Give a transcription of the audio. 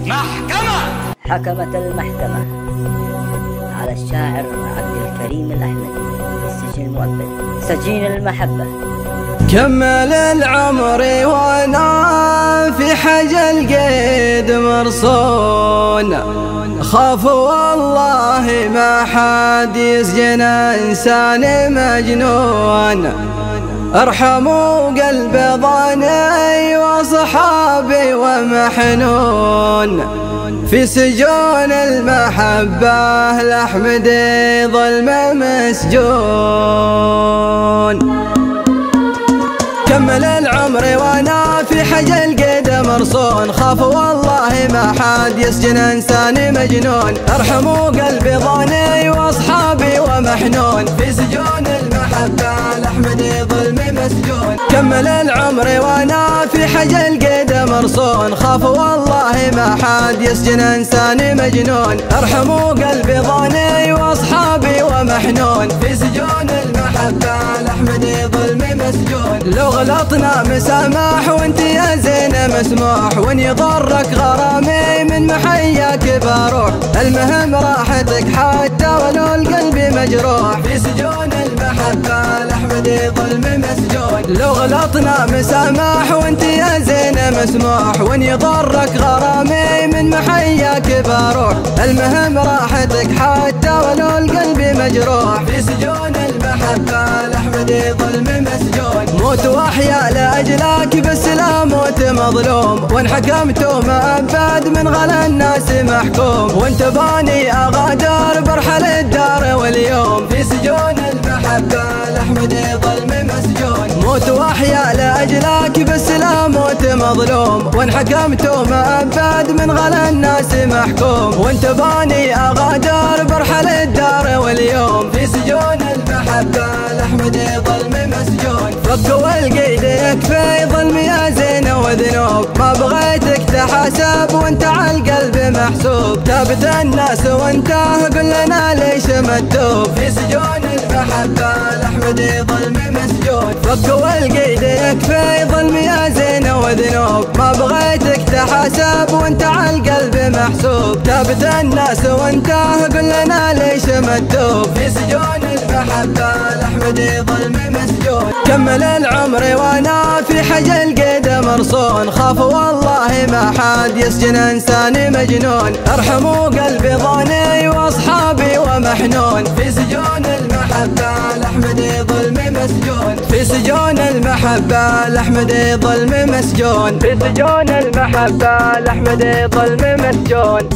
محكمة. حكمت المحكمة على الشاعر عبد الكريم الأحمدي بالسجن المؤبد سجين المحبة. كمل العمر وانا في حجى القيد مرصون، خاف والله ما حد يسجن انسان مجنون. ارحموا قلب ضاني وصحابي ومحنون، في سجون المحبة لأحمدي ظلم مسجون. كمل العمر وانا في حجى القيد مرصون، خاف والله ما حد يسجن انسان مجنون. ارحموا قلبي ضاني واصحابي ومحنون، في سجون المحبة لأحمدي ظلم مسجون. كمل العمر وانا في حجى القيد مرصون، خاف والله ما حد يسجن انسان مجنون. ارحموا قلبي ضاني واصحابي ومحنون، في سجون المحبة لأحمدي ظلم مسجون. لو غلطنا مسامح وانت يا زين مسموح، وان يضرك غرامي من محياك بروح. المهم راحتك حتى ولو القلب مجروح، في سجون المحبة لأحمدي ظلم مسجون. لو غلطنا مسامح وانت يا زين مسموح، وان يضرك غرامي من محياك بروح. المهم راحتك حتى ولو القلب مجروح، في سجون المحبة لأحمدي ظلم مسجون. موت واحيا لأجلك بس لا موت مظلوم، وان حكمت مؤبد من غلا الناس محكوم. وانت باني اغادر برحل الدار واليوم، في سجون المحبة لأحمدي ظلم مسجون. موت واحيا لأجلك بس لا موت مظلوم، وان حكمت مؤبد من غلا الناس محكوم. وانت باني اغادر برحل الدار واليوم، في سجون المحبة لأحمدي ظلم مسجون. فكوا القيد يكفي ظلم يا زين وذنوب، ما بغيتك تحاسب وانت على القلب محسوب. تابت الناس وانت قل لنا ليش متوب، في سجون المحبة لأحمدي ظلم مسجون. فكوا القيد يكفي ظلم يا زين وذنوب، ما بغيتك تحاسب وانت على القلب محسوب. تابت الناس وانت قل لنا ليش متوب، في سجون المحبة لأحمدي ظلم مسجون. كمل العمر وانا في حجى القيد مرصون، خاف والله ما حد يسجن انسان مجنون. ارحموا قلبي ضاني واصحابي ومحنون، في سجون المحبة لأحمدي ظلم مسجون. في سجون المحبة لأحمدي ظلم مسجون، في سجون المحبة لأحمدي ظلم مسجون.